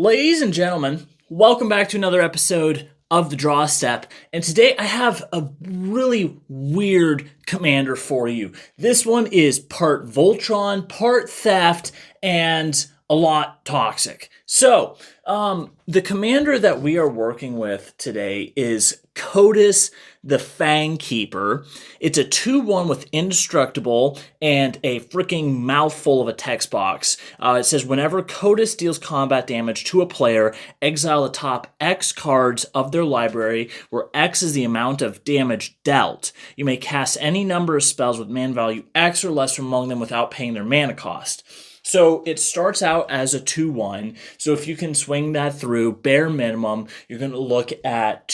Ladies and gentlemen, welcome back to another episode of The Draw Step, and today I have a really weird commander for you. This one is part Voltron, part theft, and a lot toxic. So, the commander that we are working with today is Kotis, the Fangkeeper. It's a 2/1 with indestructible and a freaking mouthful of a text box. It says, whenever Kotis deals combat damage to a player, exile the top X cards of their library, where X is the amount of damage dealt. You may cast any number of spells with mana value X or less from among them without paying their mana cost. So it starts out as a 2/1. So if you can swing that through, bare minimum, you're going to look at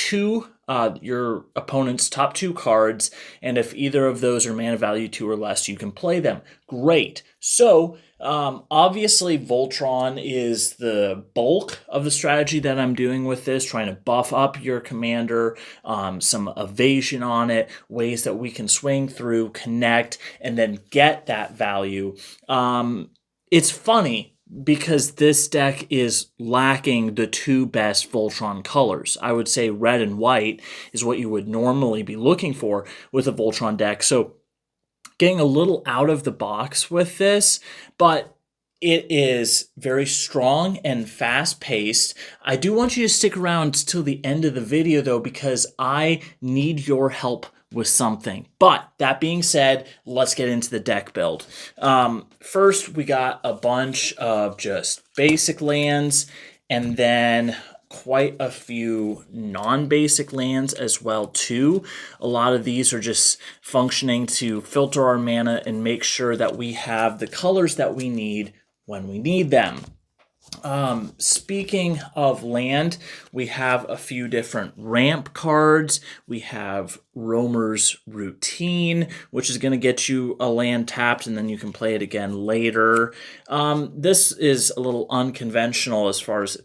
your opponent's top 2 cards, and if either of those are mana value 2 or less, you can play them. Great. So obviously Voltron is the bulk of the strategy that I'm doing with this, trying to buff up your commander, some evasion on it, ways that we can swing through, connect, and then get that value. It's funny because this deck is lacking the 2 best Voltron colors. I would say red and white is what you would normally be looking for with a Voltron deck. So getting a little out of the box with this, but it is very strong and fast-paced. I do want you to stick around till the end of the video, though, because I need your help with something. But that being said, let's get into the deck build. First, we got a bunch of just basic lands, and then quite a few non-basic lands as well too. A lot of these are just functioning to filter our mana and make sure that we have the colors that we need when we need them. Speaking of land, we have a few different ramp cards. We have Roamer's Routine, which is going to get you a land tapped, and then you can play it again later. This is a little unconventional as far as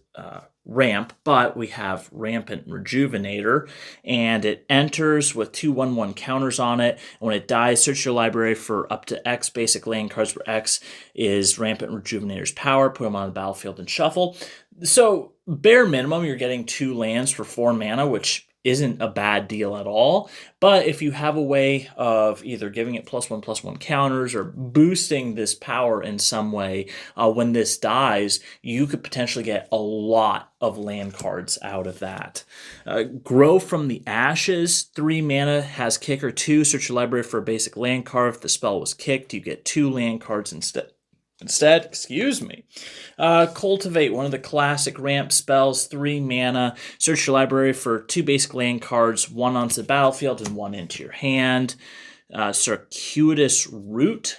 ramp, but we have Rampant Rejuvenator, and it enters with 2/1/1 counters on it. And when it dies, search your library for up to X basic land cards, where X is Rampant Rejuvenator's power, put them on the battlefield and shuffle. So bare minimum, you're getting 2 lands for 4 mana, which isn't a bad deal at all. But if you have a way of either giving it +1/+1 counters or boosting this power in some way, when this dies, you could potentially get a lot of land cards out of that. Grow from the Ashes, 3 mana, has kicker 2. Search your library for a basic land card. If the spell was kicked, you get 2 land cards instead. Cultivate, one of the classic ramp spells, 3 mana. Search your library for 2 basic land cards, 1 onto the battlefield and 1 into your hand. Circuitous Root,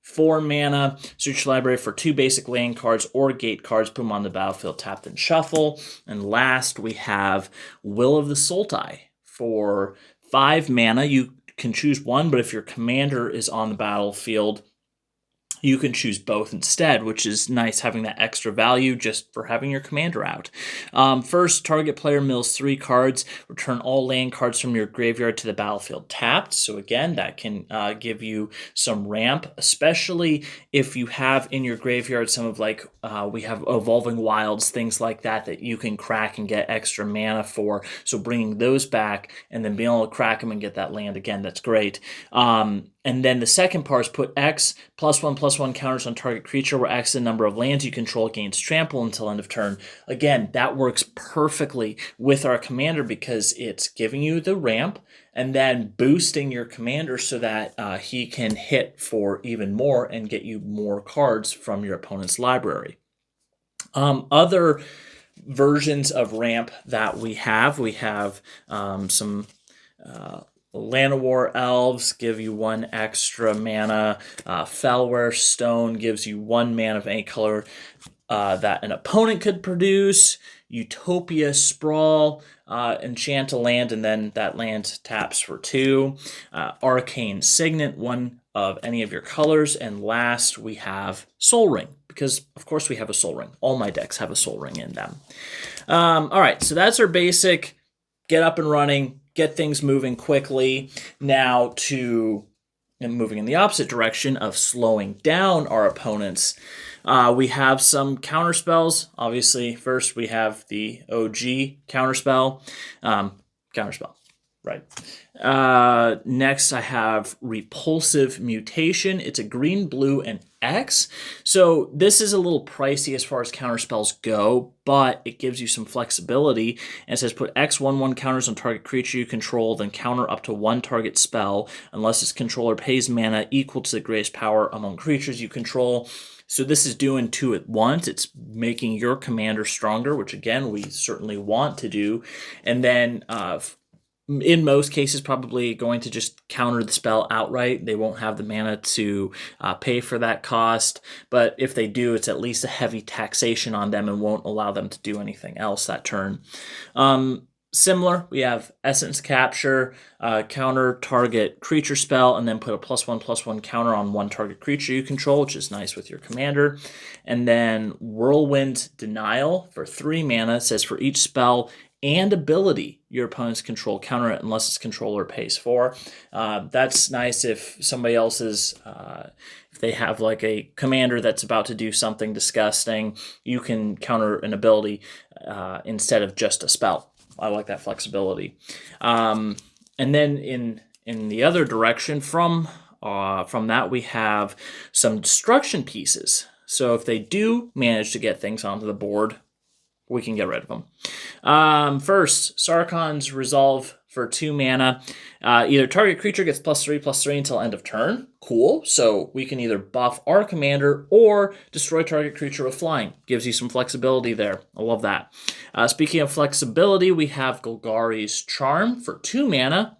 4 mana. Search your library for 2 basic land cards or gate cards, put them on the battlefield, tapped and shuffle. And last, we have Will of the Sultai, for 5 mana. You can choose one, but if your commander is on the battlefield, you can choose both instead, which is nice, having that extra value just for having your commander out. First, target player mills 3 cards. Return all land cards from your graveyard to the battlefield tapped. So again, that can give you some ramp, especially if you have in your graveyard some of we have Evolving Wilds, things like that you can crack and get extra mana for. So bringing those back and then being able to crack them and get that land again, that's great. And then the second part is put X +1/+1 counters on target creature, where X is the number of lands you control gains trample until end of turn. Again, that works perfectly with our commander because it's giving you the ramp and then boosting your commander so that he can hit for even more and get you more cards from your opponent's library. Other versions of ramp that we have some Llanowar Elves give you 1 extra mana. Fellware Stone gives you 1 mana of any color that an opponent could produce. Utopia Sprawl, enchant a land, and then that land taps for 2. Arcane Signet, 1 of any of your colors. And last, we have Soul Ring, because of course we have a Soul Ring. All my decks have a Soul Ring in them. All right, so that's our basic get up and running, get things moving quickly. Now to and moving in the opposite direction of slowing down our opponents, we have some counter spells. Obviously, first we have the OG counterspell. Counterspell, right. Next, I have Repulsive Mutation. It's a green, blue, and X. So this is a little pricey as far as counterspells go, but it gives you some flexibility. And it says put X/1/1 counters on target creature you control, then counter up to one target spell unless its controller pays mana equal to the greatest power among creatures you control. So this is doing two at once. It's making your commander stronger, which again, we certainly want to do. And then in most cases, probably going to just counter the spell outright. They won't have the mana to pay for that cost. But if they do, it's at least a heavy taxation on them and won't allow them to do anything else that turn. Similar, we have Essence Capture, counter target creature spell, and then put a +1/+1 counter on one target creature you control, which is nice with your commander. And then Whirlwind Denial for 3 mana. It says for each spell and ability your opponents control, counter it unless its controller pays 4. That's nice if somebody else's, if they have like a commander that's about to do something disgusting, you can counter an ability instead of just a spell. I like that flexibility. And then in the other direction from that, we have some destruction pieces. So if they do manage to get things onto the board, we can get rid of them. First, Sarkhan's Resolve for 2 mana. Either target creature gets +3/+3 until end of turn. Cool. So we can either buff our commander or destroy target creature with flying. Gives you some flexibility there. I love that. Speaking of flexibility, we have Golgari's Charm for 2 mana.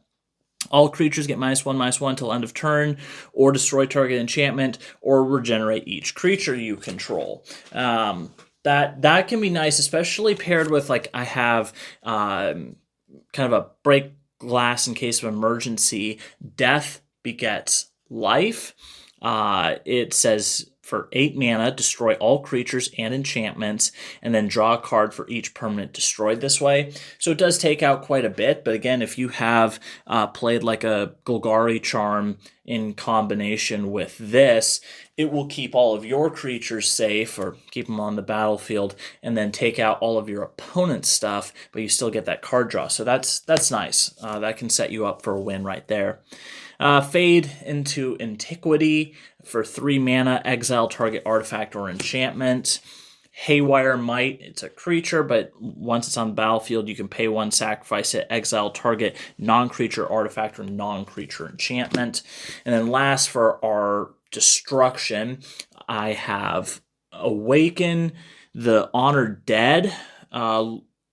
All creatures get -1/-1 until end of turn, or destroy target enchantment, or regenerate each creature you control. That can be nice, especially paired with, like, I have kind of a break glass in case of emergency. Death begets life. It says for 8 mana, destroy all creatures and enchantments, and then draw a card for each permanent destroyed this way. So it does take out quite a bit, but again, if you have played like a Golgari Charm in combination with this, it will keep all of your creatures safe, or keep them on the battlefield, and then take out all of your opponent's stuff, but you still get that card draw. So that's nice. That can set you up for a win right there. Fade into Antiquity for 3 mana, exile target artifact or enchantment. Haywire Might, it's a creature, but once it's on the battlefield, you can pay 1, sacrifice it, exile target non-creature artifact or non-creature enchantment. And then last, for our destruction, I have Awaken the Honored Dead,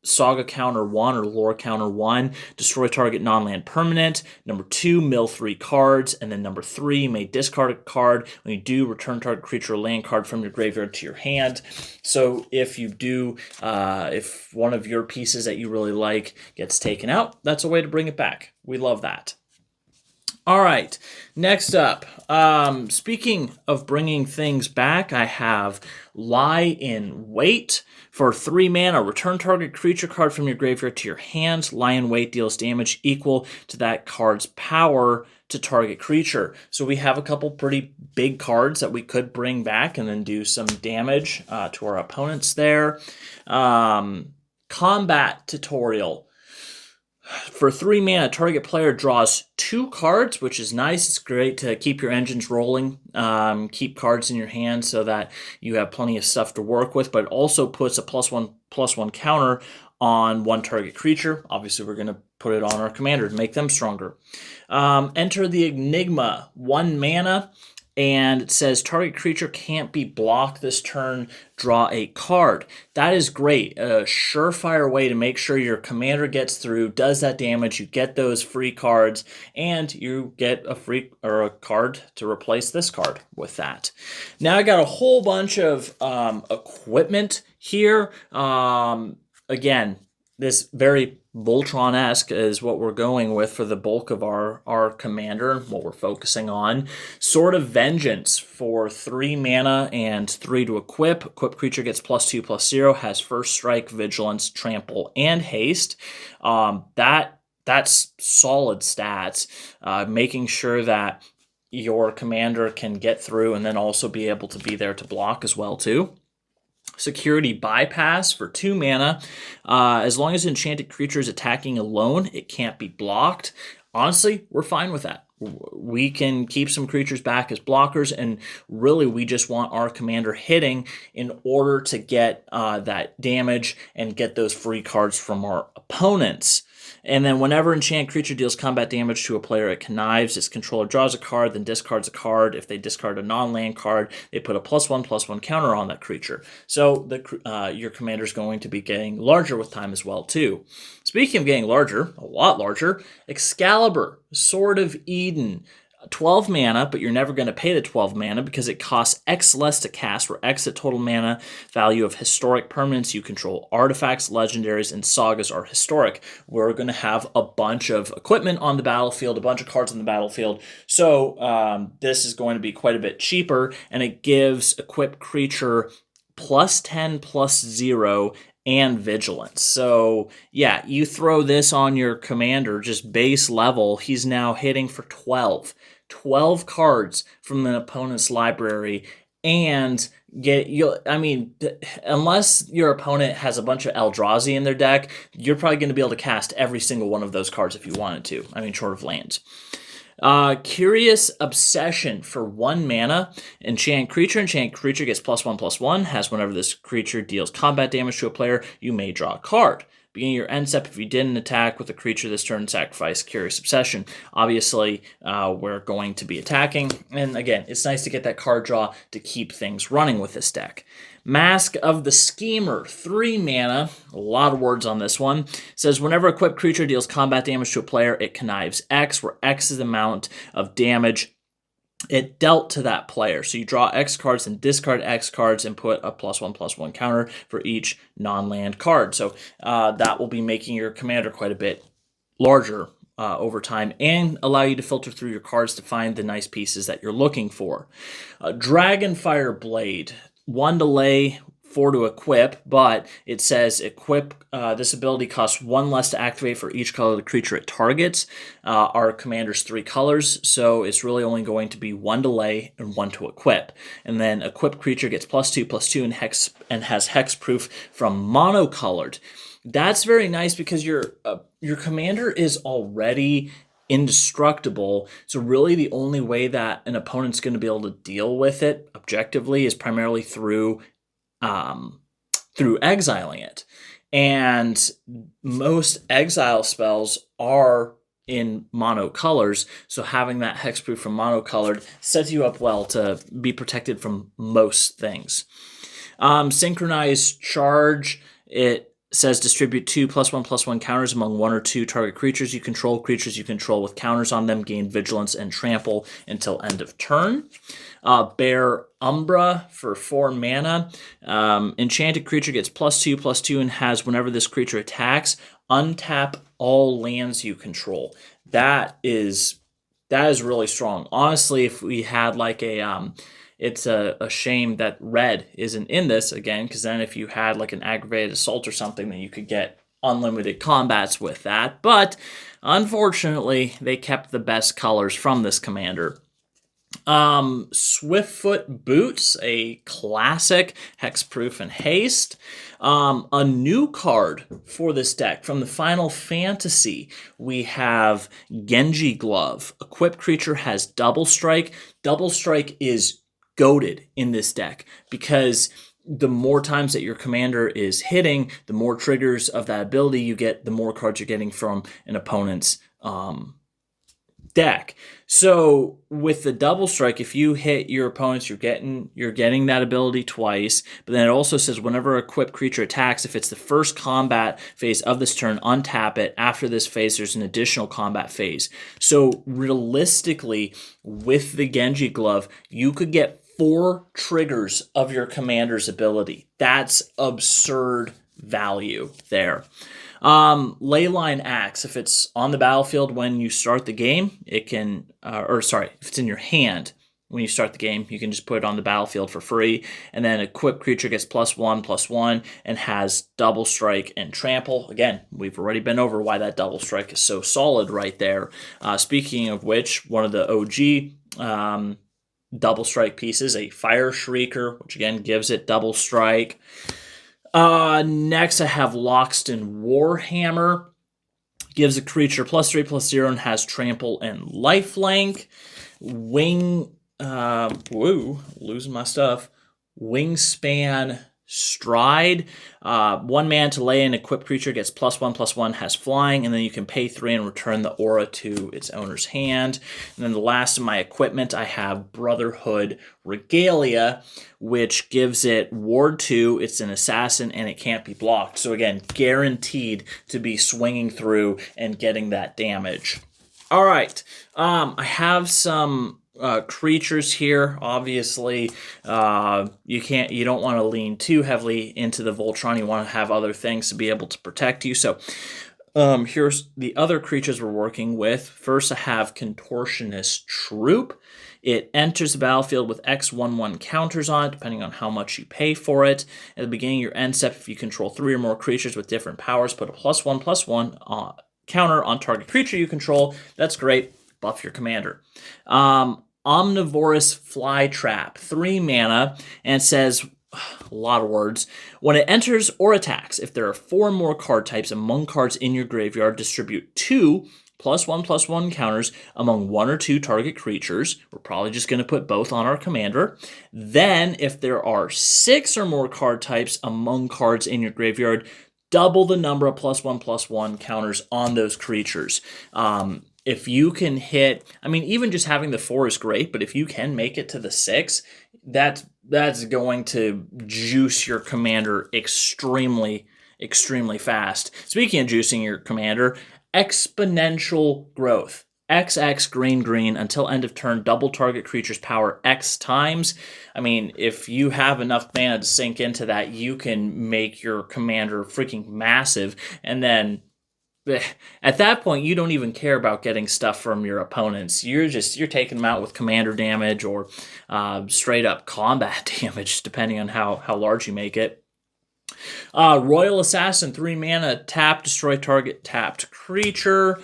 Saga counter 1 or lore counter 1, destroy target non-land permanent. Number 2, mill 3 cards. And then number 3, you may discard a card. When you do, return target creature or land card from your graveyard to your hand. So if you do, if one of your pieces that you really like gets taken out, that's a way to bring it back. We love that. All right, next up, speaking of bringing things back, I have Lie in Wait. For 3 mana, return target creature card from your graveyard to your hand. Lie in Wait deals damage equal to that card's power to target creature. So we have a couple pretty big cards that we could bring back and then do some damage to our opponents there. Combat Tutorial. For 3 mana, target player draws 2 cards, which is nice. It's great to keep your engines rolling, keep cards in your hand so that you have plenty of stuff to work with, but it also puts a +1/+1 counter on one target creature. Obviously, we're going to put it on our commander to make them stronger. Enter the Enigma, 1 mana. And it says target creature can't be blocked this turn, draw a card. That is great. A surefire way to make sure your commander gets through, does that damage, you get those free cards, and you get a free or a card to replace this card with that. Now I got a whole bunch of equipment here. Again, this very Voltron-esque is what we're going with for the bulk of our commander, what we're focusing on. Sword of Vengeance for 3 mana and 3 to equip. Equip creature gets +2/+0, has first strike, vigilance, trample, and haste. That's solid stats, making sure that your commander can get through and then also be able to be there to block as well too. Security bypass for 2 mana. As long as an enchanted creature is attacking alone, it can't be blocked. Honestly, we're fine with that. We can keep some creatures back as blockers, and really we just want our commander hitting in order to get that damage and get those free cards from our opponents. And then whenever enchanted creature deals combat damage to a player, it connives. Its controller draws a card, then discards a card. If they discard a non-land card, they put a +1/+1 counter on that creature. So your commander is going to be getting larger with time as well too. Speaking of getting larger, a lot larger, Excalibur, Sword of Eden. 12 mana, but you're never going to pay the 12 mana because it costs X less to cast, where X at total mana value of historic permanents you control. Artifacts, legendaries, and sagas are historic. We're going to have a bunch of equipment on the battlefield, a bunch of cards on the battlefield, so this is going to be quite a bit cheaper, and it gives equipped creature +10/+0 and vigilance. So yeah, you throw this on your commander, just base level, he's now hitting for 12 cards from an opponent's library, and unless your opponent has a bunch of Eldrazi in their deck, you're probably going to be able to cast every single one of those cards if you wanted to. Short of lands. Curious Obsession for 1 mana. Enchanted creature gets +1/+1, has whenever this creature deals combat damage to a player, you may draw a card. Beginning your end step, if you didn't attack with a creature this turn, sacrifice Curious Obsession. Obviously, we're going to be attacking, and again, it's nice to get that card draw to keep things running with this deck. Mask of the Schemer, 3 mana, a lot of words on this one. It says, whenever a equipped creature deals combat damage to a player, it connives X, where X is the amount of damage it dealt to that player. So you draw X cards and discard X cards and put a +1/+1 counter for each non-land card. So that will be making your commander quite a bit larger over time and allow you to filter through your cards to find the nice pieces that you're looking for. Dragonfire Blade, 1 delay, 4 to equip, but it says equip. This ability costs 1 less to activate for each color of the creature it targets. Our commander's 3 colors, so it's really only going to be 1 delay and 1 to equip. And then equipped creature gets +2/+2 and has hexproof from monocolored. That's very nice because your commander is already indestructible, so really the only way that an opponent's going to be able to deal with it objectively is primarily through exiling it. And most exile spells are in monocolors, so having that hexproof from monocolored sets you up well to be protected from most things. Synchronized Charge, it says distribute 2 +1/+1 counters among 1 or 2 target creatures you control. Creatures you control with counters on them gain vigilance and trample until end of turn. Bear Umbra for 4 mana. Enchanted creature gets +2/+2 and has, whenever this creature attacks, untap all lands you control. That is really strong. Honestly, if we had like it's a shame that red isn't in this again, because then if you had like an aggravated assault or something, then you could get unlimited combats with that. But unfortunately, they kept the best colors from this commander. Swiftfoot Boots, a classic, hexproof and haste. A new card for this deck from the Final Fantasy. We have Genji Glove. Equipped creature has double strike. Double strike is goated in this deck because the more times that your commander is hitting, the more triggers of that ability you get, the more cards you're getting from an opponent's deck. So with the double strike, if you hit your opponents, you're getting that ability twice. But then it also says whenever a equipped creature attacks, if it's the first combat phase of this turn, untap it. After this phase, there's an additional combat phase. So realistically, with the Genji Glove, you could get 4 triggers of your commander's ability. That's absurd value there. Leyline Axe, if it's on the battlefield when you start the game, it can, if it's in your hand when you start the game, you can just put it on the battlefield for free. And then equipped creature gets +1/+1 and has double strike and trample. Again, we've already been over why that double strike is so solid right there. Speaking of which, one of the OG double strike pieces, a Fireshrieker, which again gives it double strike. Next, I have Loxodon Warhammer. Gives a creature +3/+0 and has trample and lifelink. Losing my stuff. Wingspan Stride. 1 man to lay an equipped creature gets +1/+1, has flying, and then you can pay 3 and return the aura to its owner's hand. And then the last of my equipment, I have Brotherhood Regalia, which gives it Ward 2. It's an assassin and it can't be blocked. So again, guaranteed to be swinging through and getting that damage. All right, I have some creatures here. Obviously, you don't want to lean too heavily into the Voltron. You want to have other things to be able to protect you. So here's the other creatures we're working with. First, I have Contortionist Troop. It enters the battlefield with X/1/1 counters on it, depending on how much you pay for it. At the beginning of your end step, if you control 3 or more creatures with different powers, put a +1/+1 counter on target creature you control. That's great. Buff your commander. Omnivorous Flytrap, 3 mana, and it says a lot of words. When it enters or attacks, if there are 4 or more card types among cards in your graveyard, distribute 2 +1/+1 counters among 1 or 2 target creatures. We're probably just going to put both on our commander. Then, if there are 6 or more card types among cards in your graveyard, double the number of +1/+1 counters on those creatures. If you can hit, I mean, even just having the 4 is great, but if you can make it to the 6, that's going to juice your commander extremely, extremely fast. Speaking of juicing your commander, exponential growth. XX green until end of turn, double target creature's power X times. I mean, if you have enough mana to sink into that, you can make your commander freaking massive. And then at that point, you don't even care about getting stuff from your opponents. You're taking them out with commander damage or straight up combat damage, depending on how large you make it. Royal Assassin, 3 mana, tap, destroy target tapped creature.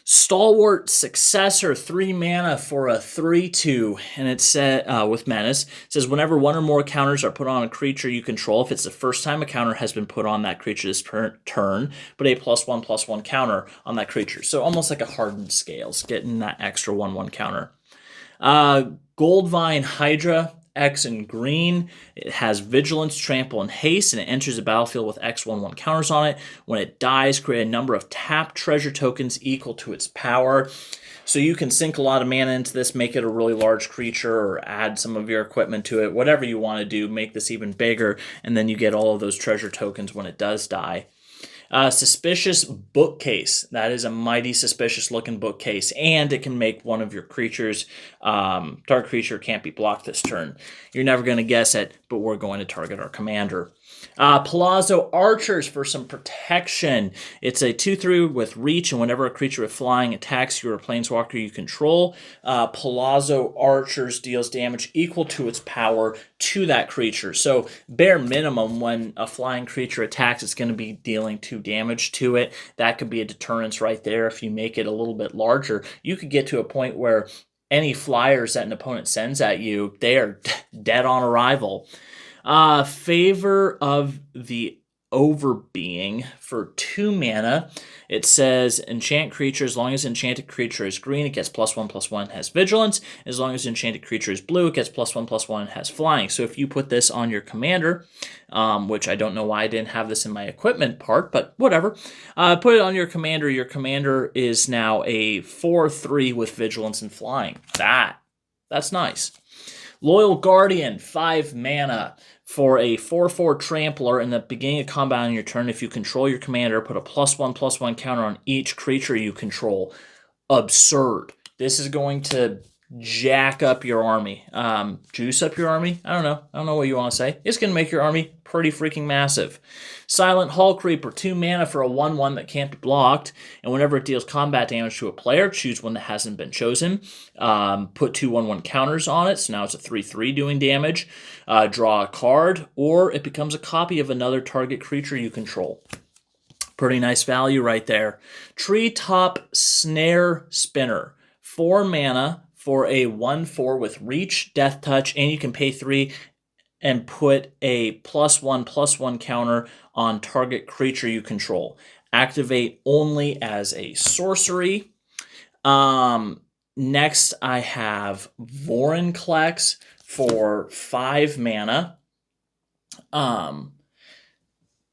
Stalwart Successor, 3 mana for a 3/2, and it said with menace. It says whenever 1 or more counters are put on a creature you control, if it's the first time a counter has been put on that creature this turn, put a +1/+1 counter on that creature. So almost like a hardened scales, getting that extra 1/1 counter. Goldvine Hydra, X in green. It has Vigilance, Trample, and Haste, and it enters the battlefield with X/1/1 counters on it. When it dies, create a number of tapped treasure tokens equal to its power. So you can sink a lot of mana into this, make it a really large creature, or add some of your equipment to it. Whatever you want to do, make this even bigger, and then you get all of those treasure tokens when it does die. Suspicious Bookcase. That is a mighty suspicious looking bookcase, and it can make one of your creatures, target creature can't be blocked this turn. You're never going to guess it, but we're going to target our commander. Palazzo Archers for some protection. It's a 2/3 with reach, and whenever a creature with flying attacks you or a planeswalker you control, Palazzo Archers deals damage equal to its power to that creature. So bare minimum, when a flying creature attacks, it's going to be dealing 2 damage to it. That could be a deterrence right there. If you make it a little bit larger, you could get to a point where any flyers that an opponent sends at you, they are dead on arrival. Favor of the Overbeing for 2 mana. It says enchant creature. As long as enchanted creature is green, it gets +1/+1, has vigilance. As long as enchanted creature is blue, it gets +1/+1, has flying. So if you put this on your commander, which I don't know why I didn't have this in my equipment part, but whatever. Put it on your commander. Your commander is now a 4/3 with vigilance and flying. That's nice. Loyal Guardian, 5 mana. For a 4/4 trampler, in the beginning of combat on your turn, if you control your commander, put a +1/+1 counter on each creature you control. Absurd. This is going to jack up your army. Juice up your army? I don't know what you want to say. It's going to make your army pretty freaking massive. Silent Hall Creeper, 2 mana for a 1/1 that can't be blocked, and whenever it deals combat damage to a player, choose one that hasn't been chosen. Put 2 1/1 counters on it, so now it's a 3/3 doing damage. Draw a card, or it becomes a copy of another target creature you control. Pretty nice value right there. Treetop Snare Spinner, 4 mana for a 1/4 with reach, death touch, and you can pay 3 and put a +1/+1 counter on target creature you control. Activate only as a sorcery. Next, I have Vorinclex for 5 mana.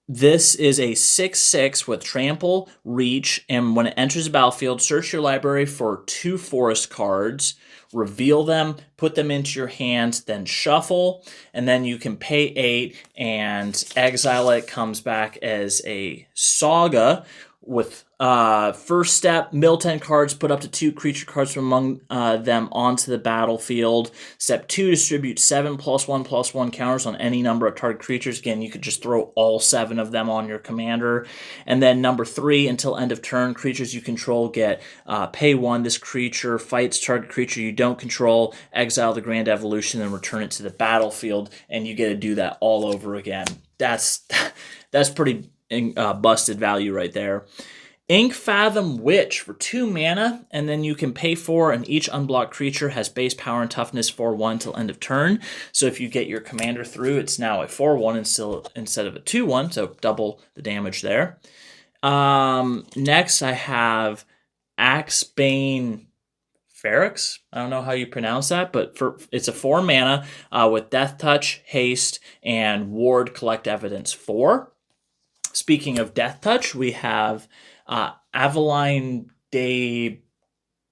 This is a 6/6 with trample, reach, and when it enters the battlefield, search your library for 2 forest cards, reveal them, put them into your hand, then shuffle, and then you can pay 8 and exile it. Comes back as a saga with first step, mill 10 cards, put up to 2 creature cards from among them onto the battlefield. Step 2, distribute 7 +1/+1 counters on any number of target creatures. Again, you could just throw all 7 of them on your commander. And then number 3, until end of turn, creatures you control get pay 1. This creature fights target creature you don't control, exile the Grand Evolution, and return it to the battlefield, and you get to do that all over again. That's pretty busted value right there. Inkfathom Witch for 2 mana, and then you can pay 4, and each unblocked creature has base power and toughness 4/1 till end of turn. So if you get your commander through, it's now a 4/1 instead of a 2/1, so double the damage there. Next, I have Axebane Ferox. I don't know how you pronounce that, but it's a 4 mana with Death Touch, Haste, and Ward Collect Evidence 4. Speaking of Death Touch, we have Aveline de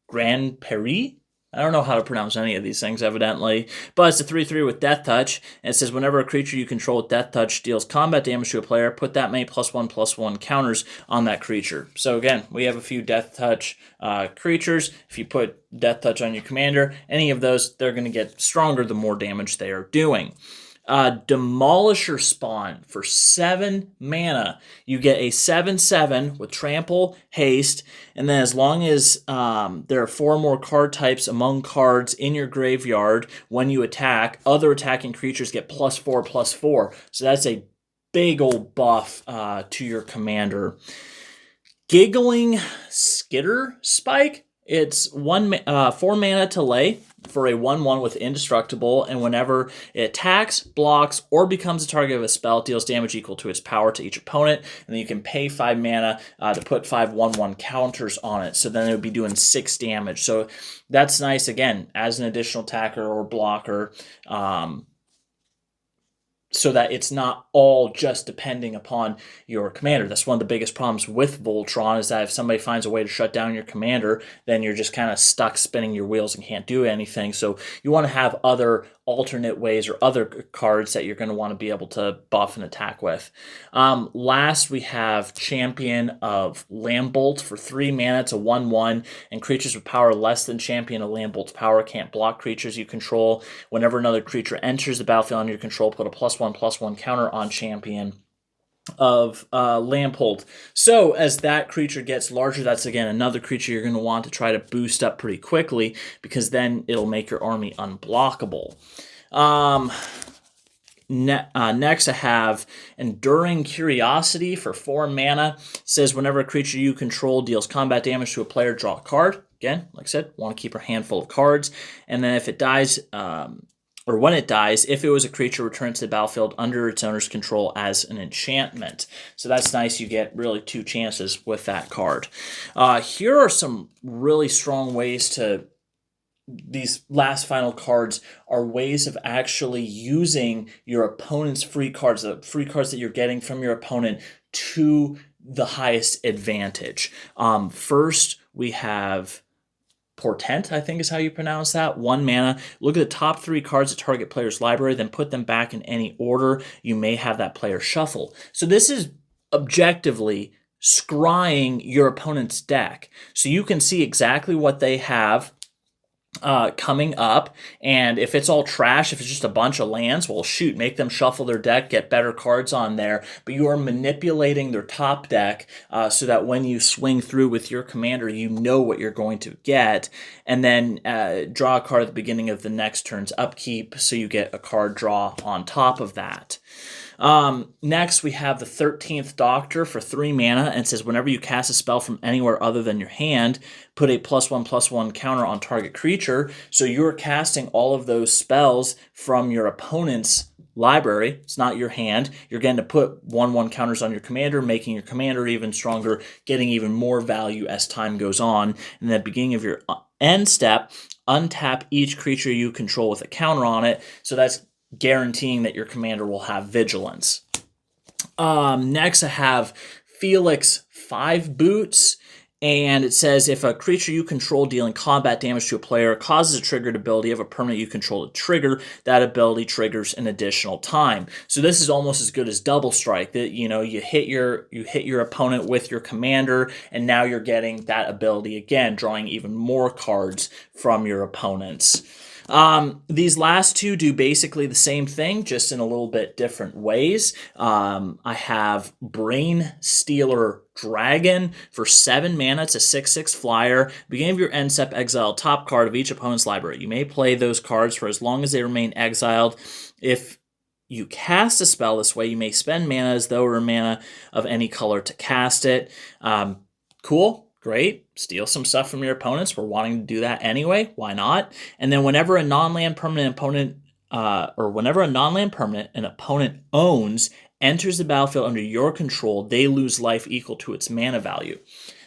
Grand Prairie. I don't know how to pronounce any of these things, evidently. But it's a 3/3 with Death Touch. And it says, whenever a creature you control with Death Touch deals combat damage to a player, put that many +1/+1 counters on that creature. So again, we have a few Death Touch creatures. If you put Death Touch on your commander, any of those, they're going to get stronger the more damage they are doing. Demolisher Spawn for 7 mana. You get a 7/7 with trample, haste, and then as long as there are 4 more card types among cards in your graveyard, when you attack, other attacking creatures get +4/+4. So that's a big old buff to your commander. Giggling Skitter Spike. It's 4 mana to lay for a 1/1 with indestructible, and whenever it attacks, blocks, or becomes a target of a spell, it deals damage equal to its power to each opponent, and then you can pay 5 mana to put 5 1/1 counters on it, so then it would be doing 6 damage. So that's nice, again, as an additional attacker or blocker, so that it's not all just depending upon your commander. That's one of the biggest problems with Voltron, is that if somebody finds a way to shut down your commander, then you're just kind of stuck spinning your wheels and can't do anything. So you want to have other alternate ways or other cards that you're going to want to be able to buff and attack with. Last, we have Champion of Lambolt for 3 mana. It's a 1/1, and creatures with power less than Champion of Lambolt's power can't block creatures you control. Whenever another creature enters the battlefield under your control, put a +1/+1 counter on Champion of Lambolt. So as that creature gets larger, that's again another creature you're going to want to try to boost up pretty quickly, because then it'll make your army unblockable. Next, I have Enduring Curiosity for 4 mana. It says whenever a creature you control deals combat damage to a player, draw a card. Again, like I said, want to keep a handful of cards. And then if it dies, or when it dies, if it was a creature, returns to the battlefield under its owner's control as an enchantment. So that's nice. You get really 2 chances with that card. Here are some really strong ways to... These last final cards are ways of actually using your opponent's free cards, the free cards that you're getting from your opponent, to the highest advantage. First, we have Portent, I think is how you pronounce that. 1 mana. Look at the top 3 cards of target player's library, then put them back in any order you may have that player shuffle. So this is objectively scrying your opponent's deck. So you can see exactly what they have coming up, and if it's all trash, if it's just a bunch of lands, well, shoot, make them shuffle their deck, get better cards on there, but you are manipulating their top deck so that when you swing through with your commander, you know what you're going to get, and then draw a card at the beginning of the next turn's upkeep, so you get a card draw on top of that. Next, we have the 13th Doctor for 3 mana, and it says whenever you cast a spell from anywhere other than your hand, put a +1/+1 counter on target creature. So you're casting all of those spells from your opponent's library. It's not your hand. You're getting to put 1/1 counters on your commander, making your commander even stronger, getting even more value as time goes on. And at the beginning of your end step, untap each creature you control with a counter on it. So that's guaranteeing that your commander will have vigilance. Next, I have Felix 5 Boots. And it says if a creature you control dealing combat damage to a player causes a triggered ability of a permanent you control to trigger, that ability triggers an additional time. So this is almost as good as double strike. That you hit your opponent with your commander, and now you're getting that ability again, drawing even more cards from your opponents. These last two do basically the same thing, just in a little bit different ways. I have Brain Stealer Dragon for 7 mana. It's a 6/6 flyer. Beginning of your end step, exile top card of each opponent's library. You may play those cards for as long as they remain exiled. If you cast a spell this way, you may spend mana as though it were mana of any color to cast it. Cool. Great. Steal some stuff from your opponents. We're wanting to do that anyway. Why not? And then whenever a non-land permanent opponent, an opponent owns enters the battlefield under your control, they lose life equal to its mana value.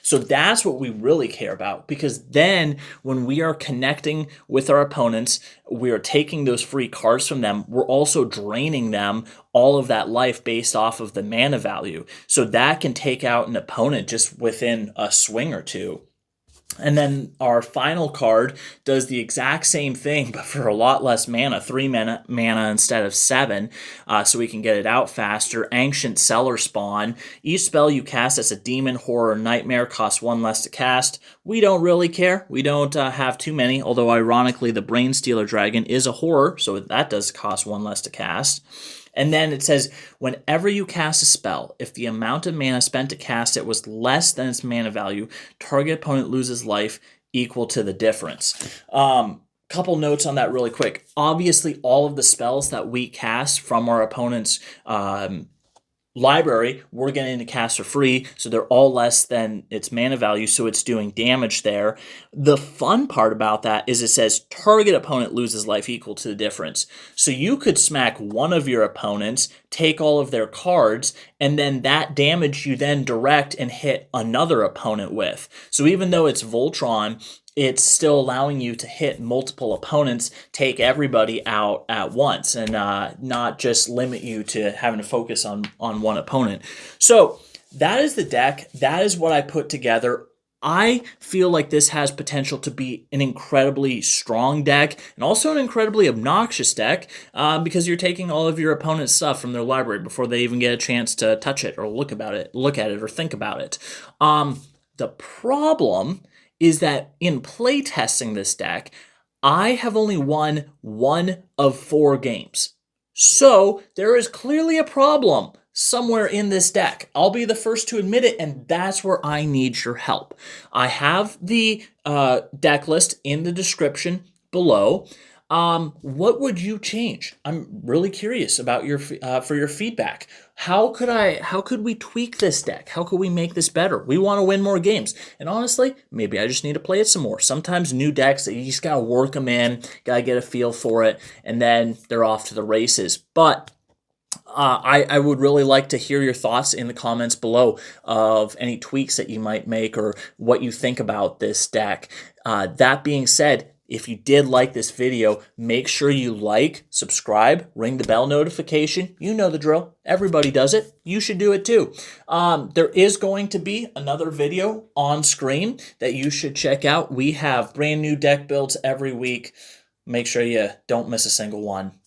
So that's what we really care about, because then when we are connecting with our opponents, we are taking those free cards from them. We're also draining them all of that life based off of the mana value. So that can take out an opponent just within a swing or two. And then our final card does the exact same thing, but for a lot less mana, 3 mana instead of 7, so we can get it out faster. Ancient Cellar Spawn. Each spell you cast as a demon, horror, or nightmare costs 1 less to cast. We don't really care. We don't have too many, although ironically the Brain Stealer Dragon is a horror, so that does cost 1 less to cast. And then it says, whenever you cast a spell, if the amount of mana spent to cast it was less than its mana value, target opponent loses life equal to the difference. Couple notes on that really quick. Obviously, all of the spells that we cast from our opponent's library, we're getting to cast for free, so they're all less than its mana value, so it's doing damage there. The fun part about that is it says target opponent loses life equal to the difference. So you could smack one of your opponents, take all of their cards, and then that damage you then direct and hit another opponent with. So even though it's Voltron, it's still allowing you to hit multiple opponents, take everybody out at once, and not just limit you to having to focus on one opponent. So that is the deck. That is what I put together. I feel like this has potential to be an incredibly strong deck and also an incredibly obnoxious deck because you're taking all of your opponent's stuff from their library before they even get a chance to touch it or look at it or think about it. The problem is that in playtesting this deck, I have only won 1 of 4 games. So there is clearly a problem somewhere in this deck. I'll be the first to admit it, and that's where I need your help. I have the deck list in the description below. What would you change? I'm really curious about your for your feedback. How could we tweak this deck? How could we make this better? We want to win more games. And honestly, maybe I just need to play it some more. Sometimes new decks, you just gotta work them in, gotta get a feel for it, and then they're off to the races. But I would really like to hear your thoughts in the comments below of any tweaks that you might make or what you think about this deck. That being said, if you did like this video, make sure you like, subscribe, ring the bell notification. You know the drill. Everybody does it. You should do it too. There is going to be another video on screen that you should check out. We have brand new deck builds every week. Make sure you don't miss a single one.